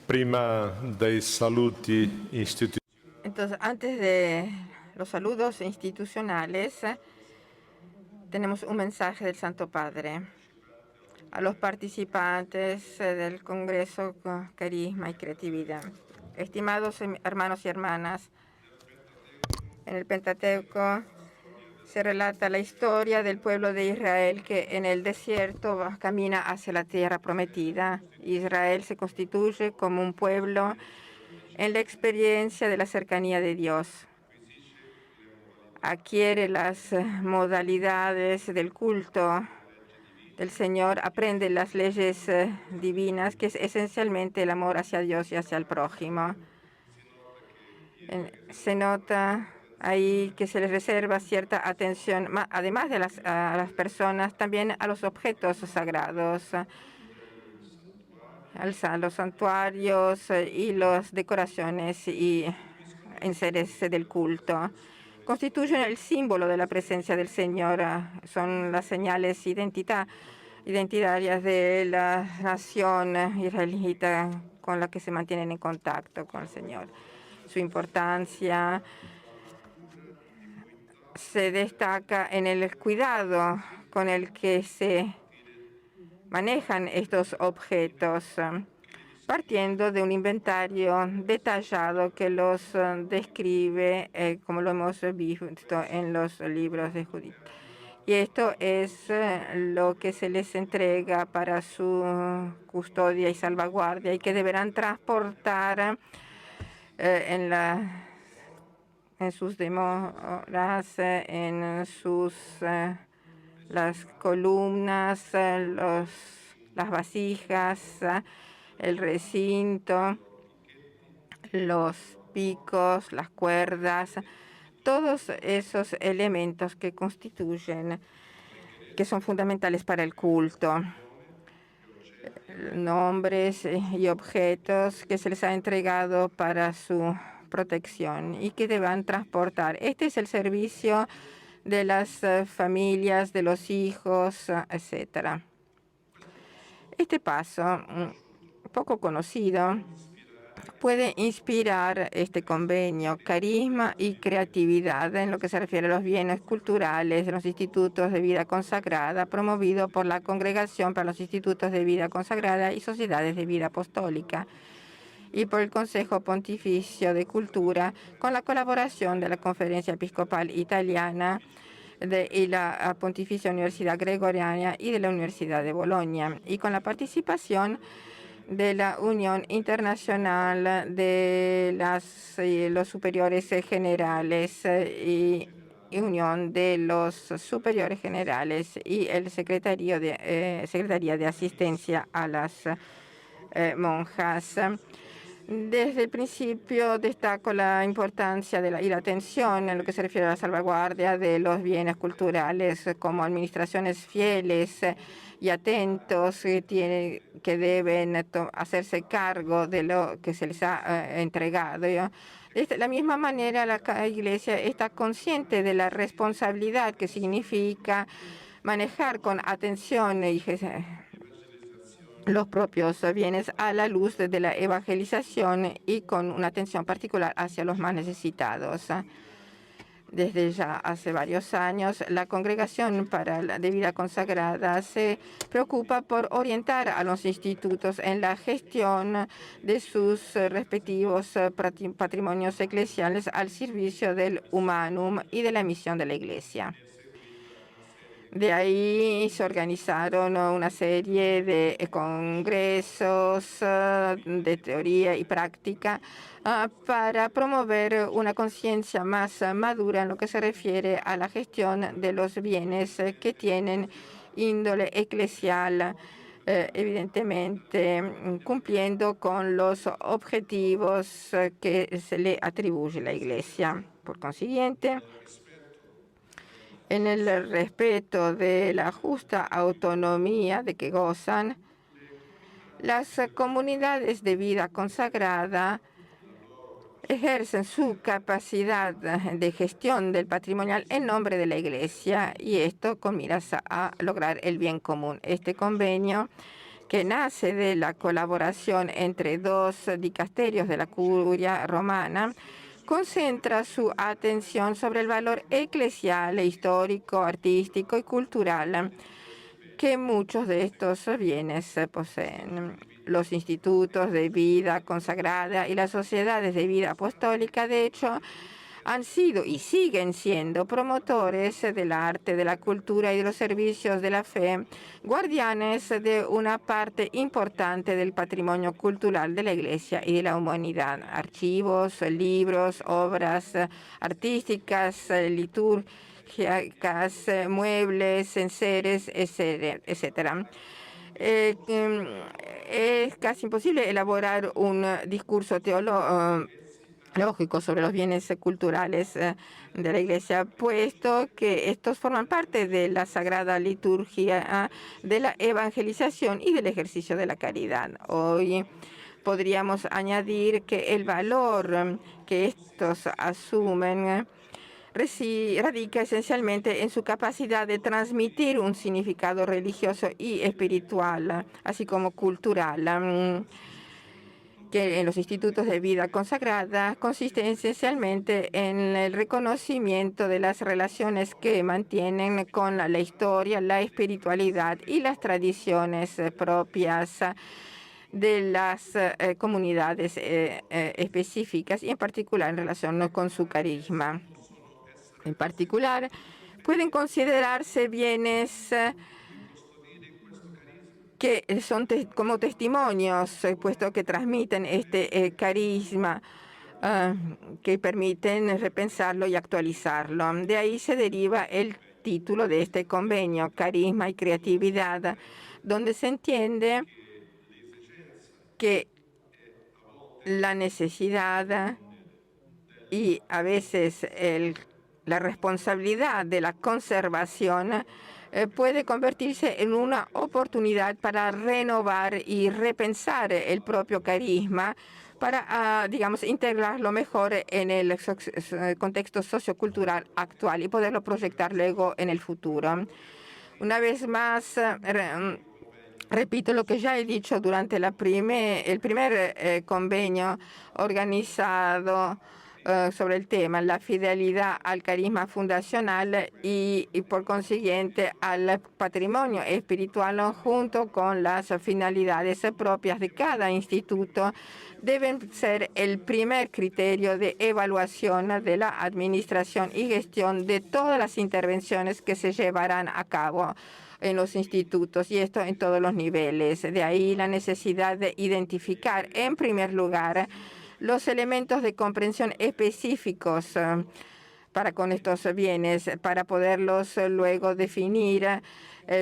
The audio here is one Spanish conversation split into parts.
Prima dei saluti istituzionali. Entonces, antes de los saludos institucionales, tenemos un mensaje del Santo Padre a los participantes del Congreso Carisma y Creatividad. Estimados hermanos y hermanas, en el Pentateuco se relata la historia del pueblo de Israel que en el desierto camina hacia la tierra prometida. Israel se constituye como un pueblo en la experiencia de la cercanía de Dios. Adquiere las modalidades del culto del Señor, aprende las leyes divinas, que es esencialmente el amor hacia Dios y hacia el prójimo. Se nota ahí que se les reserva cierta atención, además de a las personas, también a los objetos sagrados, a los santuarios y las decoraciones y enseres del culto. Constituyen el símbolo de la presencia del Señor, son las señales identitarias de la nación israelita con la que se mantienen en contacto con el Señor. Su importancia se destaca en el cuidado con el que se manejan estos objetos, partiendo de un inventario detallado que los describe, como lo hemos visto en los libros de Judith. Y esto es lo que se les entrega para su custodia y salvaguardia y que deberán transportar en sus demoras, en sus las columnas, las vasijas, el recinto, los picos, las cuerdas, todos esos elementos que son fundamentales para el culto. Nombres y objetos que se les ha entregado para su protección y que deban transportar. Este es el servicio de las familias, de los hijos, etc. Este paso, poco conocido, puede inspirar este convenio, carisma y creatividad en lo que se refiere a los bienes culturales de los institutos de vida consagrada, promovido por la Congregación para los Institutos de Vida Consagrada y Sociedades de Vida Apostólica, y por el Consejo Pontificio de Cultura, con la colaboración de la Conferencia Episcopal Italiana y la Pontificia Universidad Gregoriana y de la Universidad de Bolonia, y con la participación de la Unión Internacional de los Superiores Generales y Unión de los Superiores Generales y el Secretaría de Asistencia a las monjas. Desde el principio destaco la importancia y la atención en lo que se refiere a la salvaguardia de los bienes culturales como administraciones fieles y atentos que deben hacerse cargo de lo que se les ha entregado. De la misma manera, la Iglesia está consciente de la responsabilidad que significa manejar con atención y los propios bienes a la luz de la evangelización y con una atención particular hacia los más necesitados. Desde ya hace varios años, la Congregación para la Vida Consagrada se preocupa por orientar a los institutos en la gestión de sus respectivos patrimonios eclesiales al servicio del humanum y de la misión de la Iglesia. De ahí se organizaron una serie de congresos de teoría y práctica para promover una conciencia más madura en lo que se refiere a la gestión de los bienes que tienen índole eclesial, evidentemente cumpliendo con los objetivos que se le atribuye la Iglesia. Por consiguiente, en el respeto de la justa autonomía de que gozan, las comunidades de vida consagrada ejercen su capacidad de gestión del patrimonial en nombre de la Iglesia, y esto con miras a lograr el bien común. Este convenio que nace de la colaboración entre dos dicasterios de la curia romana, concentra su atención sobre el valor eclesial, histórico, artístico y cultural que muchos de estos bienes poseen. Los institutos de vida consagrada y las sociedades de vida apostólica, de hecho, han sido y siguen siendo promotores del arte, de la cultura y de los servicios de la fe, guardianes de una parte importante del patrimonio cultural de la Iglesia y de la humanidad. Archivos, libros, obras artísticas, litúrgicas, muebles, enseres, etcétera. Es casi imposible elaborar un discurso teológico sobre los bienes culturales de la Iglesia, puesto que estos forman parte de la sagrada liturgia, de la evangelización y del ejercicio de la caridad. Hoy podríamos añadir que el valor que estos asumen radica esencialmente en su capacidad de transmitir un significado religioso y espiritual, así como cultural, que en los institutos de vida consagrada consiste esencialmente en el reconocimiento de las relaciones que mantienen con la historia, la espiritualidad y las tradiciones propias de las comunidades específicas y en particular en relación con su carisma. En particular, pueden considerarse bienes que son como testimonios, puesto que transmiten este carisma, que permiten repensarlo y actualizarlo. De ahí se deriva el título de este convenio, Carisma y Creatividad, donde se entiende que la necesidad y a veces la responsabilidad de la conservación puede convertirse en una oportunidad para renovar y repensar el propio carisma, para, digamos, integrarlo mejor en el contexto sociocultural actual y poderlo proyectar luego en el futuro. Una vez más, repito lo que ya he dicho durante el primer convenio organizado sobre el tema, la fidelidad al carisma fundacional y por consiguiente al patrimonio espiritual junto con las finalidades propias de cada instituto deben ser el primer criterio de evaluación de la administración y gestión de todas las intervenciones que se llevarán a cabo en los institutos, y esto en todos los niveles. De ahí la necesidad de identificar, en primer lugar, los elementos de comprensión específicos para con estos bienes, para poderlos luego definir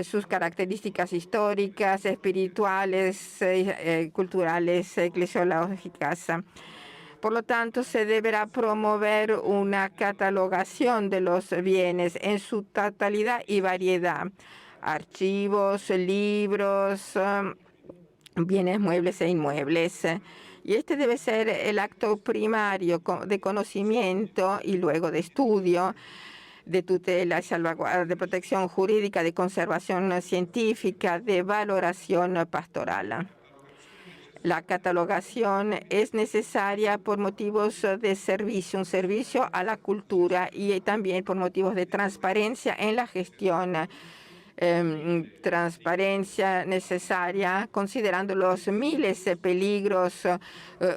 sus características históricas, espirituales, culturales, eclesiológicas. Por lo tanto, se deberá promover una catalogación de los bienes en su totalidad y variedad. Archivos, libros, bienes muebles e inmuebles. Y este debe ser el acto primario de conocimiento y luego de estudio, de tutela, salvaguarda, de protección jurídica, de conservación científica, de valoración pastoral. La catalogación es necesaria por motivos de servicio, un servicio a la cultura, y también por motivos de transparencia en la gestión. Transparencia necesaria considerando los miles de peligros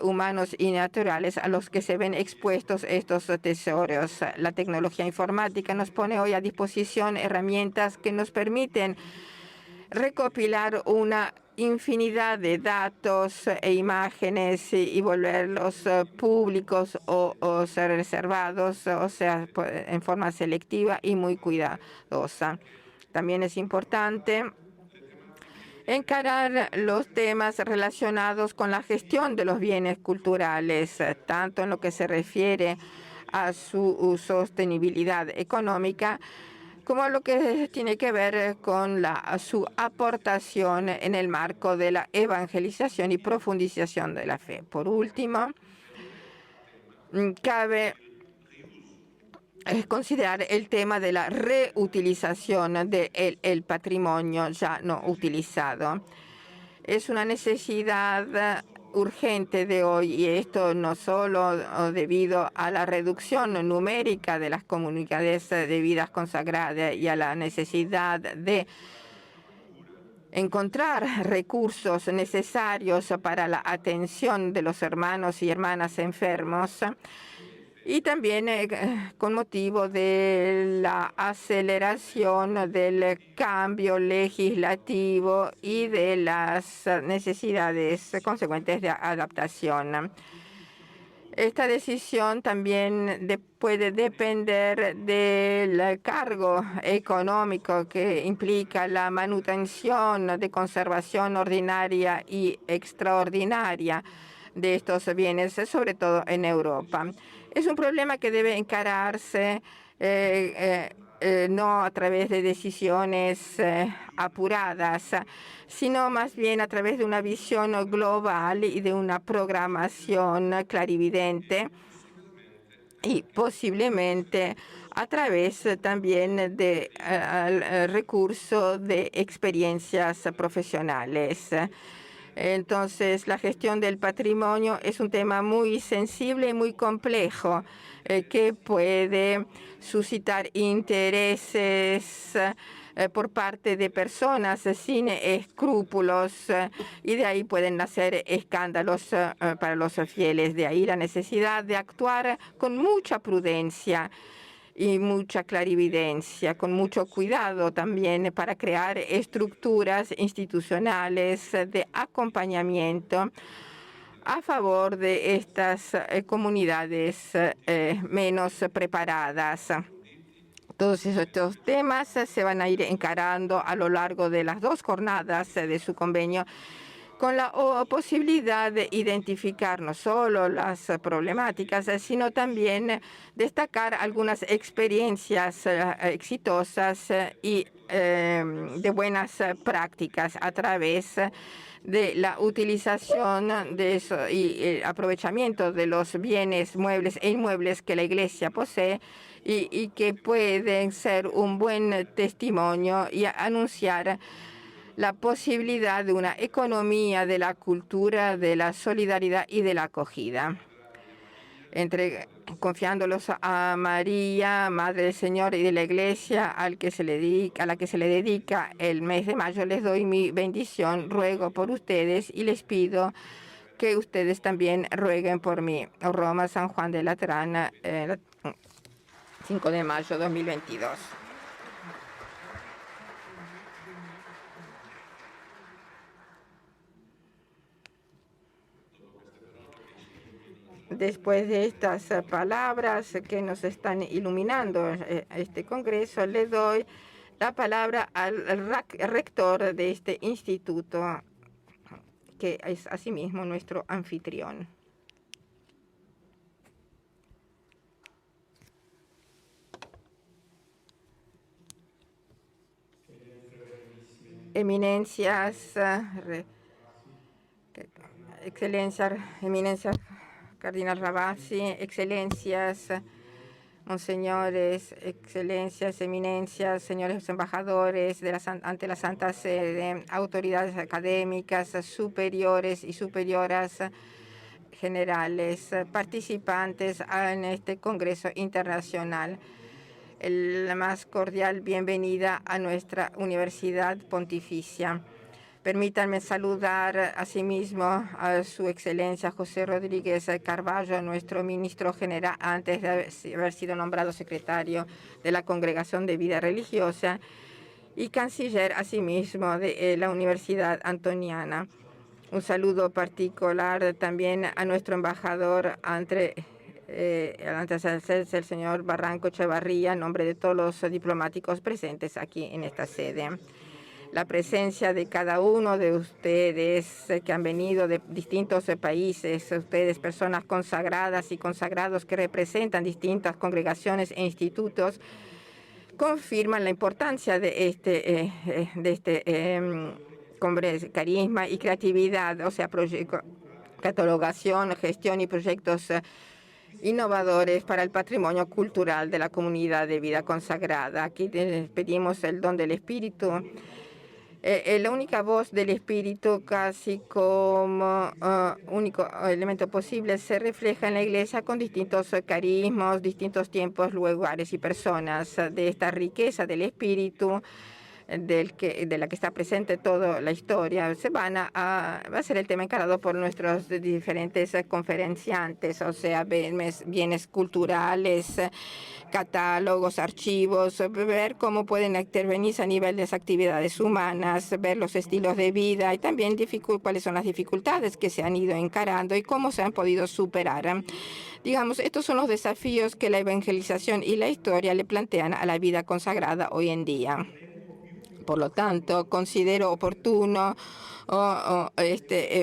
humanos y naturales a los que se ven expuestos estos tesoros. La tecnología informática nos pone hoy a disposición herramientas que nos permiten recopilar una infinidad de datos e imágenes y volverlos públicos o ser reservados, o sea, en forma selectiva y muy cuidadosa. También es importante encarar los temas relacionados con la gestión de los bienes culturales, tanto en lo que se refiere a su sostenibilidad económica, como a lo que tiene que ver con su aportación en el marco de la evangelización y profundización de la fe. Por último, cabe considerar el tema de la reutilización del patrimonio ya no utilizado. es una necesidad urgente de hoy, y esto no solo debido a la reducción numérica de las comunidades de vidas consagradas y a la necesidad de encontrar recursos necesarios para la atención de los hermanos y hermanas enfermos, y también con motivo de la aceleración del cambio legislativo y de las necesidades consecuentes de adaptación. Esta decisión también puede depender del cargo económico que implica la manutención de conservación ordinaria y extraordinaria de estos bienes, sobre todo en Europa. Es un problema que debe encararse no a través de decisiones apuradas, sino más bien a través de una visión global y de una programación clarividente, y posiblemente a través también de recurso de experiencias profesionales. Entonces, la gestión del patrimonio es un tema muy sensible y muy complejo, que puede suscitar intereses por parte de personas sin escrúpulos, y de ahí pueden nacer escándalos para los fieles. De ahí la necesidad de actuar con mucha prudencia y mucha clarividencia, con mucho cuidado también para crear estructuras institucionales de acompañamiento a favor de estas comunidades menos preparadas. Todos estos temas se van a ir encarando a lo largo de las 2 jornadas de su convenio, con la posibilidad de identificar no solo las problemáticas, sino también destacar algunas experiencias exitosas y de buenas prácticas a través de la utilización de eso y aprovechamiento de los bienes muebles e inmuebles que la Iglesia posee, y que pueden ser un buen testimonio y anunciar la posibilidad de una economía de la cultura, de la solidaridad y de la acogida. Confiándolos a María, Madre del Señor y de la Iglesia, a la que se le dedica el mes de mayo, les doy mi bendición, ruego por ustedes y les pido que ustedes también rueguen por mí. Roma, San Juan de Latrán, 5 de mayo 2022. Después de estas palabras que nos están iluminando este congreso, le doy la palabra al rector de este instituto, que es asimismo nuestro anfitrión. Eminencias, excelencias, eminencias, Cardinal Ravasi, excelencias, monseñores, excelencias, eminencias, señores embajadores ante la Santa Sede, autoridades académicas, superiores y superioras generales, participantes en este Congreso Internacional. La más cordial bienvenida a nuestra Universidad Pontificia. Permítanme saludar asimismo a Su Excelencia José Rodríguez Carballo, nuestro ministro general, antes de haber sido nombrado secretario de la Congregación de Vida Religiosa y canciller asimismo de la Universidad Antoniana. Un saludo particular también a nuestro embajador ante el señor Barranco Echevarría, en nombre de todos los diplomáticos presentes aquí en esta sede. La presencia de cada uno de ustedes que han venido de distintos países, ustedes personas consagradas y consagrados que representan distintas congregaciones e institutos, confirman la importancia de este carisma y creatividad, o sea, catalogación, gestión y proyectos innovadores para el patrimonio cultural de la comunidad de vida consagrada. Aquí pedimos el don del Espíritu la única voz del espíritu, casi como único elemento posible, se refleja en la iglesia con distintos carismas, distintos tiempos, lugares y personas. De esta riqueza del espíritu de la que está presente toda la historia, va a ser el tema encarado por nuestros diferentes conferenciantes, o sea, bienes culturales, catálogos, archivos, ver cómo pueden intervenir a nivel de las actividades humanas, ver los estilos de vida y también cuáles son las dificultades que se han ido encarando y cómo se han podido superar. Digamos, estos son los desafíos que la evangelización y la historia le plantean a la vida consagrada hoy en día. Por lo tanto, considero oportuno,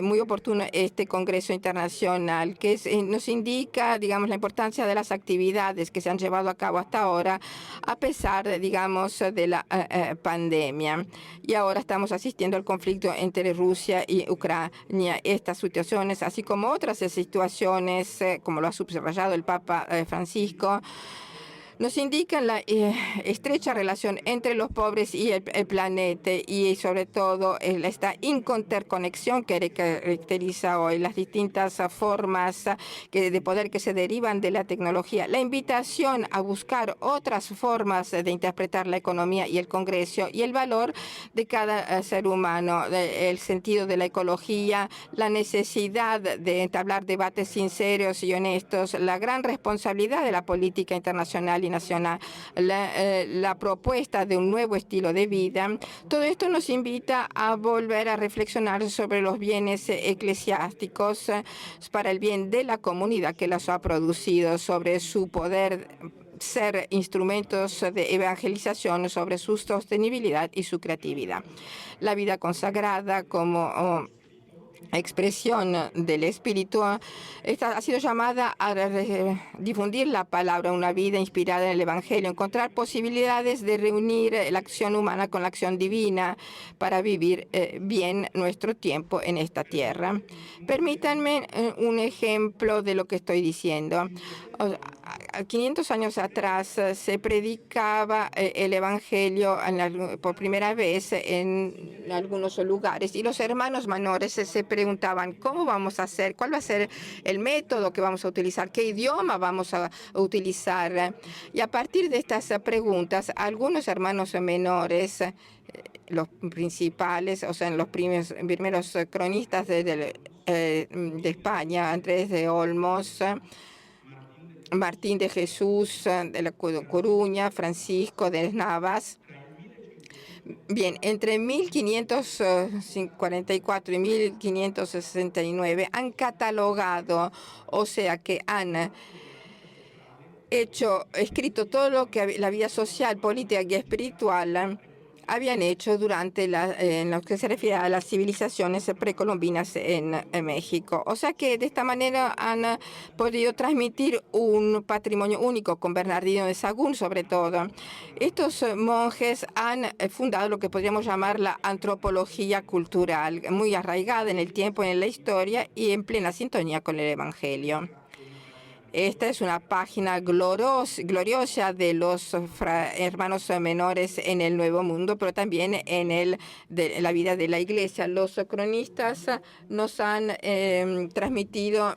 muy oportuno este Congreso Internacional, que nos indica, digamos, la importancia de las actividades que se han llevado a cabo hasta ahora, a pesar, digamos, de la pandemia. Y ahora estamos asistiendo al conflicto entre Rusia y Ucrania. Estas situaciones, así como otras situaciones, como lo ha subrayado el Papa Francisco, nos indican la estrecha relación entre los pobres y el planeta y sobre todo esta interconexión que caracteriza hoy las distintas formas de poder que se derivan de la tecnología. La invitación a buscar otras formas de interpretar la economía y el Congreso y el valor de cada ser humano, el sentido de la ecología, la necesidad de entablar debates sinceros y honestos, la gran responsabilidad de la política internacional y nacional, la propuesta de un nuevo estilo de vida. Todo esto nos invita a volver a reflexionar sobre los bienes eclesiásticos para el bien de la comunidad que los ha producido, sobre su poder ser instrumentos de evangelización, sobre su sostenibilidad y su creatividad. La vida consagrada como expresión del espíritu ha sido llamada a difundir la palabra, una vida inspirada en el Evangelio, encontrar posibilidades de reunir la acción humana con la acción divina para vivir bien nuestro tiempo en esta tierra. Permítanme un ejemplo de lo que estoy diciendo. 500 años atrás se predicaba el Evangelio por primera vez en algunos lugares y los hermanos menores se preguntaban cómo vamos a hacer, cuál va a ser el método que vamos a utilizar, qué idioma vamos a utilizar. Y a partir de estas preguntas, algunos hermanos menores, los principales, o sea, los primeros cronistas de España, Andrés de Olmos, Martín de Jesús de la Coruña, Francisco de Navas. Bien, entre 1544 y 1569 han catalogado, o sea que han escrito todo lo que la vida social, política y espiritual habían hecho durante en lo que se refiere a las civilizaciones precolombinas en México. O sea que de esta manera han podido transmitir un patrimonio único con Bernardino de Sahagún, sobre todo. Estos monjes han fundado lo que podríamos llamar la antropología cultural, muy arraigada en el tiempo, en la historia y en plena sintonía con el Evangelio. Esta es una página gloriosa de los hermanos menores en el Nuevo Mundo, pero también en la vida de la Iglesia. Los cronistas nos han transmitido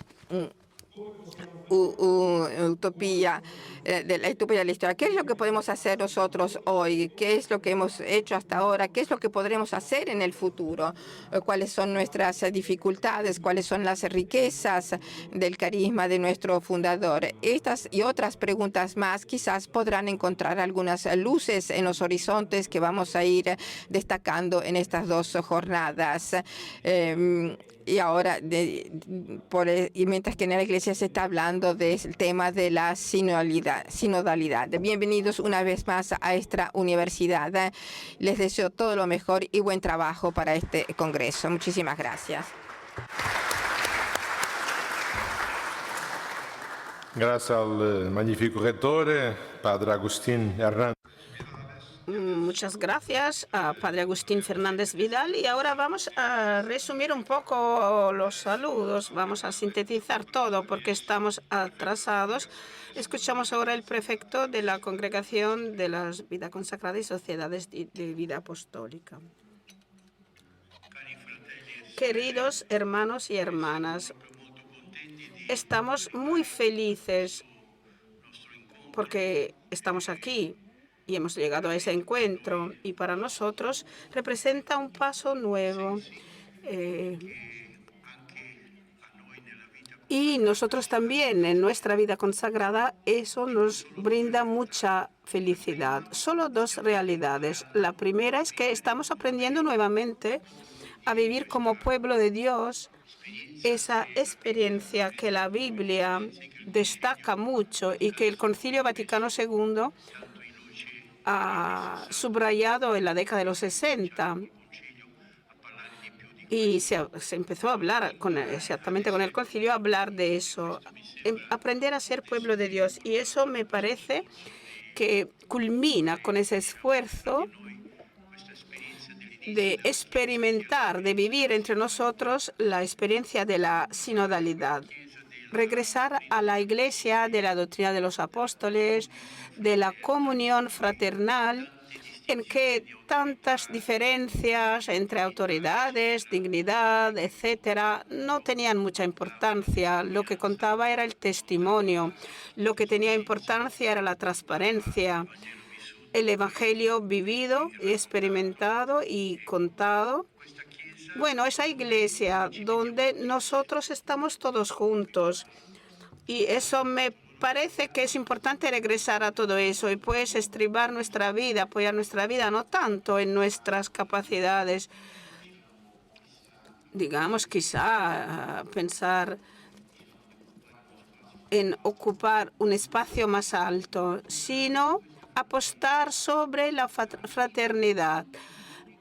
utopía de la historia. ¿Qué es lo que podemos hacer nosotros hoy? ¿Qué es lo que hemos hecho hasta ahora? ¿Qué es lo que podremos hacer en el futuro? ¿Cuáles son nuestras dificultades? ¿Cuáles son las riquezas del carisma de nuestro fundador? Estas y otras preguntas más quizás podrán encontrar algunas luces en los horizontes que vamos a ir destacando en estas dos jornadas. Y ahora, y mientras que en la Iglesia se está hablando del tema de la sinodalidad. Bienvenidos una vez más a esta universidad. Les deseo todo lo mejor y buen trabajo para este congreso. Muchísimas gracias. Gracias al magnífico rettore, Padre Agustín Hernández. Muchas gracias a Padre Agustín Fernández Vidal y ahora vamos a resumir un poco los saludos, vamos a sintetizar todo porque estamos atrasados. Escuchamos ahora el prefecto de la Congregación de la Vida Consagrada y Sociedades de Vida Apostólica. Queridos hermanos y hermanas, estamos muy felices porque estamos aquí y hemos llegado a ese encuentro, y para nosotros representa un paso nuevo. Y nosotros también, en nuestra vida consagrada, eso nos brinda mucha felicidad. Solo dos realidades. La primera es que estamos aprendiendo nuevamente a vivir como pueblo de Dios, esa experiencia que la Biblia destaca mucho y que el Concilio Vaticano II ha subrayado en la década de los 60. Y se empezó a hablar exactamente con el concilio, a hablar de eso, aprender a ser pueblo de Dios. Y eso me parece que culmina con ese esfuerzo de experimentar, de vivir entre nosotros la experiencia de la sinodalidad. Regresar a la Iglesia de la doctrina de los apóstoles, de la comunión fraternal, en que tantas diferencias entre autoridades, dignidad, etcétera, no tenían mucha importancia. Lo que contaba era el testimonio. Lo que tenía importancia era la transparencia, el evangelio vivido, experimentado y contado. Bueno, esa iglesia donde nosotros estamos todos juntos. Y eso me parece que es importante regresar a todo eso y pues estribar nuestra vida, apoyar nuestra vida, no tanto en nuestras capacidades, digamos, quizá pensar en ocupar un espacio más alto, sino apostar sobre la fraternidad,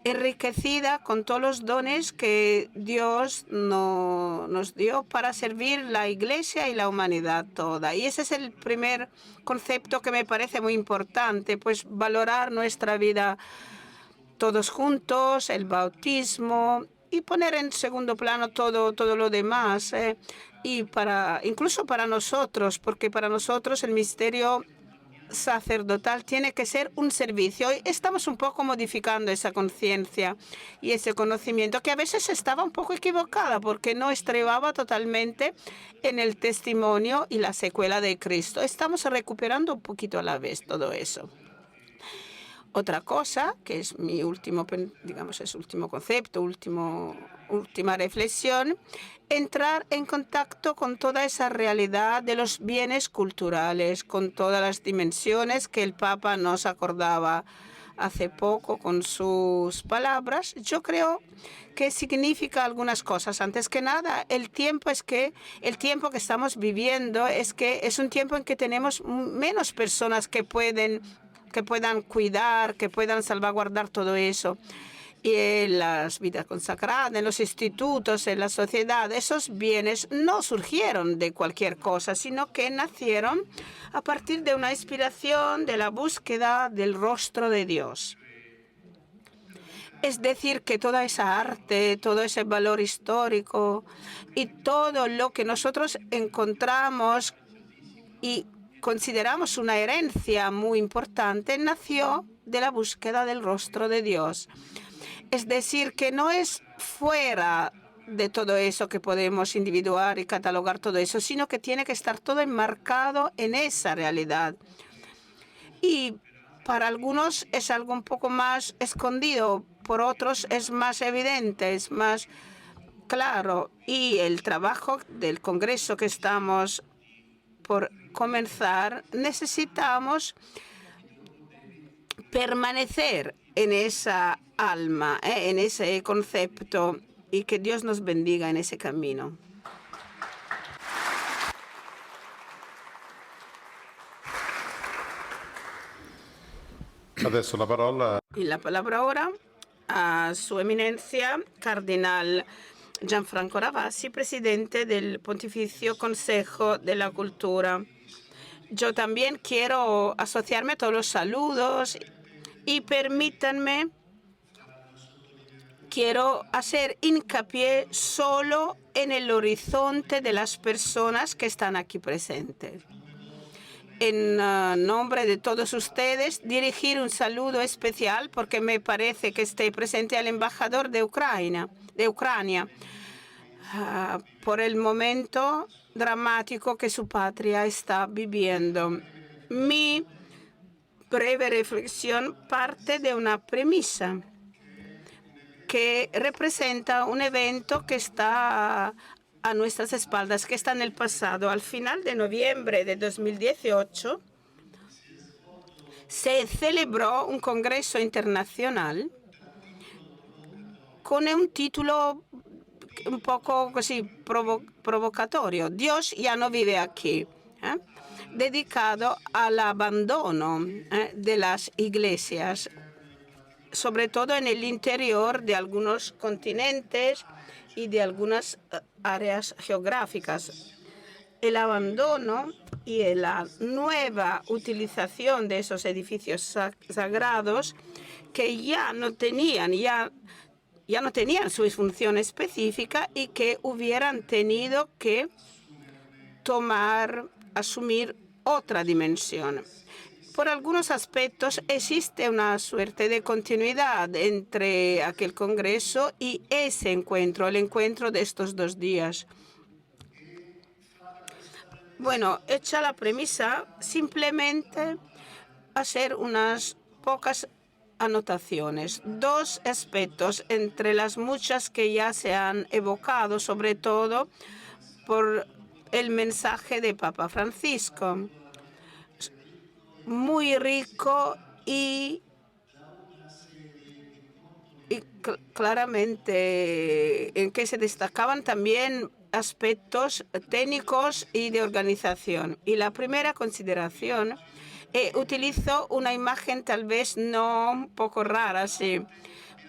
enriquecida con todos los dones que Dios nos dio para servir la Iglesia y la humanidad toda. Y ese es el primer concepto que me parece muy importante, pues valorar nuestra vida todos juntos, el bautismo, y poner en segundo plano todo lo demás. Y incluso para nosotros, porque para nosotros el misterio sacerdotal tiene que ser un servicio. Hoy estamos un poco modificando esa conciencia y ese conocimiento, que a veces estaba un poco equivocada porque no estribaba totalmente en el testimonio y la secuela de Cristo. Estamos recuperando un poquito a la vez todo eso. Otra cosa, que es mi último, digamos, es último concepto, última reflexión, entrar en contacto con toda esa realidad de los bienes culturales, con todas las dimensiones que el Papa nos acordaba hace poco con sus palabras. Yo creo que significa algunas cosas. Antes que nada, el tiempo que estamos viviendo es un tiempo en que tenemos menos personas que puedan cuidar, que puedan salvaguardar todo eso. Y en las vidas consagradas, en los institutos, en la sociedad, esos bienes no surgieron de cualquier cosa, sino que nacieron a partir de una inspiración, de la búsqueda del rostro de Dios. Es decir, que toda esa arte, todo ese valor histórico y todo lo que nosotros encontramos y consideramos una herencia muy importante, nació de la búsqueda del rostro de Dios. Es decir, que no es fuera de todo eso que podemos individuar y catalogar todo eso, sino que tiene que estar todo enmarcado en esa realidad. Y para algunos es algo un poco más escondido, por otros es más evidente, es más claro. Y el trabajo del Congreso que estamos por comenzar, necesitamos permanecer en esa alma, en ese concepto, y que Dios nos bendiga en ese camino. Adesso la parola. Y la palabra ahora a su eminencia, Cardenal Gianfranco Ravasi, presidente del Pontificio Consejo de la Cultura. Yo también quiero asociarme a todos los saludos y permítanme, quiero hacer hincapié solo en el horizonte de las personas que están aquí presentes. en nombre de todos ustedes, dirigir un saludo especial, porque me parece que esté presente al embajador de Ucrania, por el momento dramático que su patria está viviendo. Mi breve reflexión parte de una premisa que representa un evento que está a nuestras espaldas, que está en el pasado. Al final de noviembre de 2018 se celebró un congreso internacional con un título un poco así provocatorio: Dios ya no vive aquí, dedicado al abandono de las iglesias, sobre todo en el interior de algunos continentes y de algunas áreas geográficas. El abandono y la nueva utilización de esos edificios sagrados, que ya no tenían su función específica y que hubieran tenido que asumir otra dimensión. Por algunos aspectos existe una suerte de continuidad entre aquel congreso y ese encuentro, el encuentro de estos 2 días. Bueno, hecha la premisa, simplemente hacer unas pocas anotaciones. 2 aspectos entre las muchas que ya se han evocado, sobre todo por el mensaje de Papa Francisco. Muy rico y claramente en que se destacaban también aspectos técnicos y de organización. Y la primera consideración, utilizo una imagen tal vez no un poco rara, sí.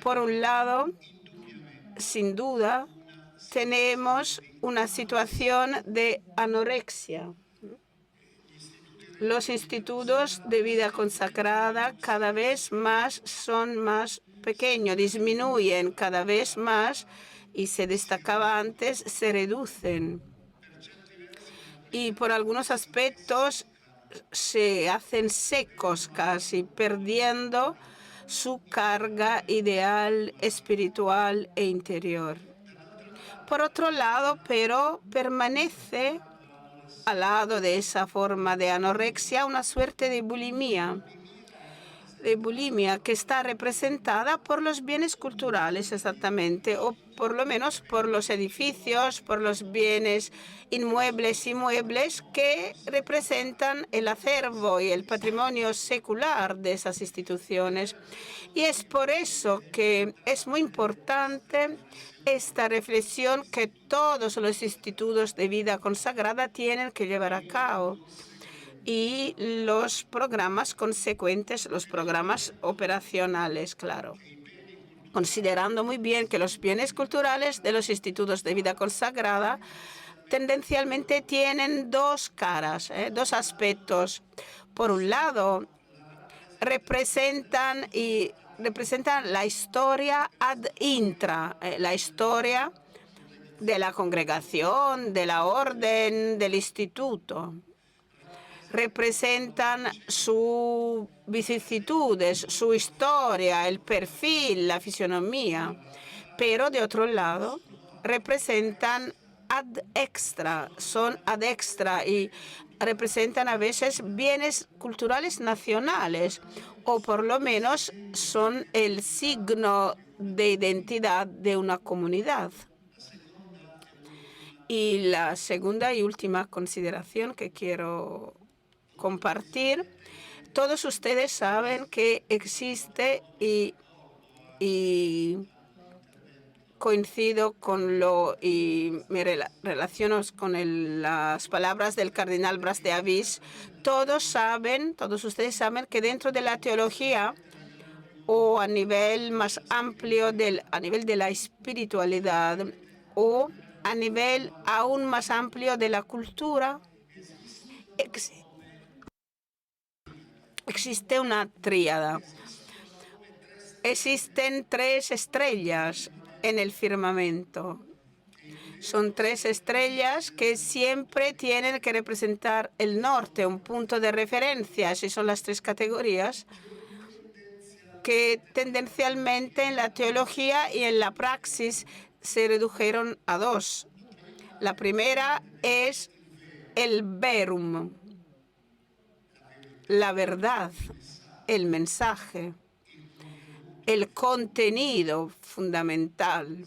Por un lado, sin duda, tenemos una situación de anorexia. Los institutos de vida consagrada cada vez más son más pequeños, disminuyen cada vez más, y se destacaba antes, se reducen. Y por algunos aspectos se hacen secos casi, perdiendo su carga ideal, espiritual e interior. Por otro lado, pero permanece al lado de esa forma de anorexia una suerte de bulimia que está representada por los bienes culturales, exactamente, o por lo menos por los edificios, por los bienes inmuebles y muebles que representan el acervo y el patrimonio secular de esas instituciones. Y es por eso que es muy importante esta reflexión que todos los institutos de vida consagrada tienen que llevar a cabo, y los programas consecuentes, los programas operacionales, claro, considerando muy bien que los bienes culturales de los institutos de vida consagrada tendencialmente tienen 2 caras, 2 aspectos. Por un lado, representan la historia ad intra, la historia de la congregación, de la orden, del instituto. Representan sus vicisitudes, su historia, el perfil, la fisionomía. Pero, de otro lado, representan son ad extra y representan a veces bienes culturales nacionales, o por lo menos son el signo de identidad de una comunidad. Y la segunda y última consideración que quiero compartir: todos ustedes saben que existe, y coincido y me relaciono con las palabras del cardenal Bras de Avís. Todos ustedes saben que dentro de la teología, o a nivel más amplio, a nivel de la espiritualidad, o a nivel aún más amplio de la cultura, existe una tríada. Existen 3 estrellas en el firmamento. Son 3 estrellas que siempre tienen que representar el norte, un punto de referencia. Esas son las 3 categorías que tendencialmente en la teología y en la praxis se redujeron a 2. La primera es el verum, la verdad, el mensaje, el contenido fundamental.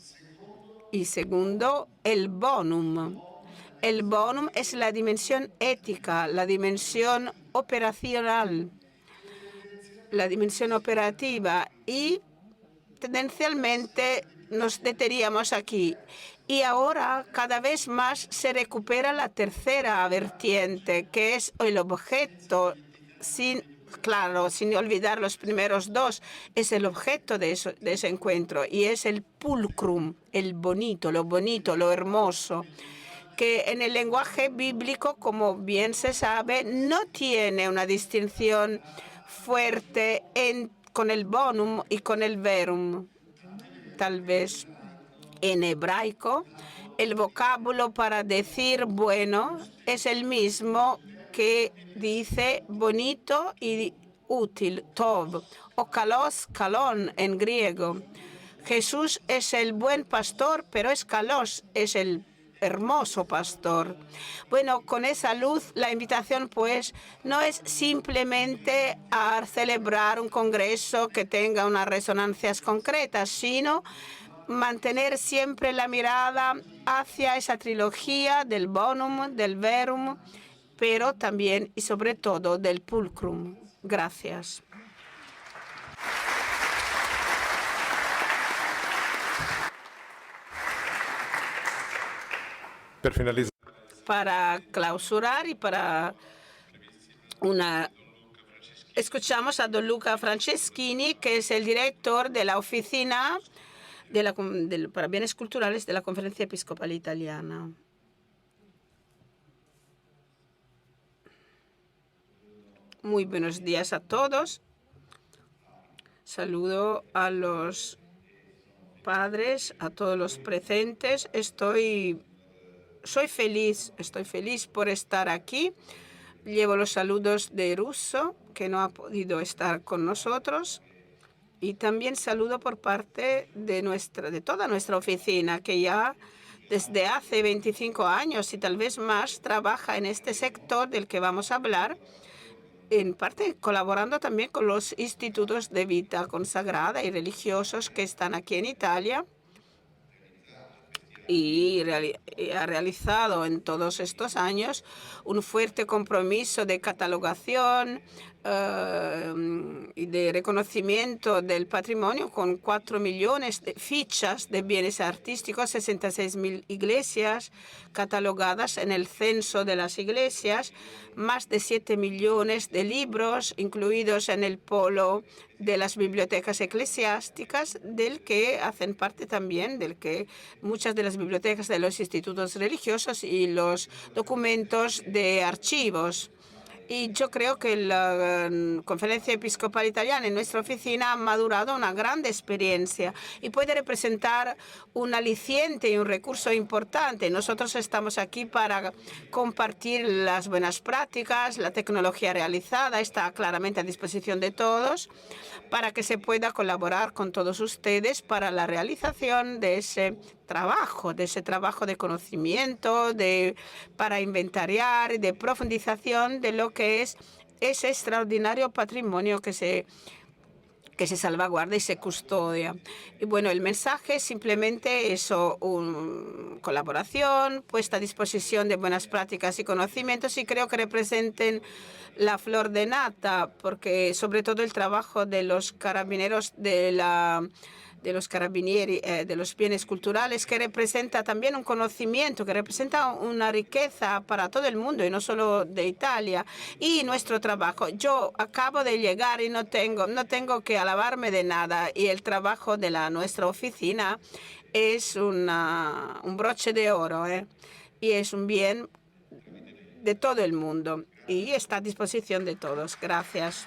Y segundo, el bonum. El bonum es la dimensión ética, la dimensión operacional, la dimensión operativa. Y tendencialmente nos deteníamos aquí. Y ahora cada vez más se recupera la tercera vertiente, que es el objeto, sin olvidar los primeros 2, es el objeto de ese encuentro, y es el pulcrum, el bonito, lo hermoso, que en el lenguaje bíblico, como bien se sabe, no tiene una distinción fuerte con el bonum y con el verum. Tal vez en hebraico el vocábulo para decir bueno es el mismo que dice bonito y útil, tov, o kalos, kalón en griego. Jesús es el buen pastor, pero es kalos, es el hermoso pastor. Bueno, con esa luz, la invitación pues no es simplemente a celebrar un congreso que tenga unas resonancias concretas, sino mantener siempre la mirada hacia esa trilogía del bonum, del verum, pero también y sobre todo del pulcrum. Gracias. Per finalizzare, Para clausurar y para escuchamos a don Luca Franceschini, que es el director de la oficina para bienes culturales de la Conferencia Episcopal Italiana. Muy buenos días a todos. Saludo a los padres, a todos los presentes. Estoy feliz por estar aquí. Llevo los saludos de Russo, que no ha podido estar con nosotros. Y también saludo por parte de toda nuestra oficina, que ya desde hace 25 años y tal vez más trabaja en este sector del que vamos a hablar, en parte colaborando también con los institutos de vida consagrada y religiosos que están aquí en Italia, y ha realizado en todos estos años un fuerte compromiso de catalogación y de reconocimiento del patrimonio, con 4 millones de fichas de bienes artísticos, 66.000 iglesias catalogadas en el censo de las iglesias, más de 7 millones de libros incluidos en el polo de las bibliotecas eclesiásticas, del que hacen parte también, del que muchas de las bibliotecas de los institutos religiosos y los documentos de archivos. Y yo creo que la Conferencia Episcopal Italiana en nuestra oficina ha madurado una gran experiencia y puede representar un aliciente y un recurso importante. Nosotros estamos aquí para compartir las buenas prácticas, la tecnología realizada está claramente a disposición de todos, para que se pueda colaborar con todos ustedes para la realización de ese trabajo de conocimiento, para inventariar y de profundización de lo que es ese extraordinario patrimonio que se salvaguarda y se custodia. Y bueno, el mensaje es simplemente eso, colaboración, puesta a disposición de buenas prácticas y conocimientos, y creo que representen la flor de nata, porque sobre todo el trabajo de los carabineros de los carabinieri, de los bienes culturales, que representa también un conocimiento, que representa una riqueza para todo el mundo y no solo de Italia. Y nuestro trabajo, yo acabo de llegar y no tengo que alabarme de nada, y el trabajo de nuestra oficina es un broche de oro, y es un bien de todo el mundo y está a disposición de todos. Gracias.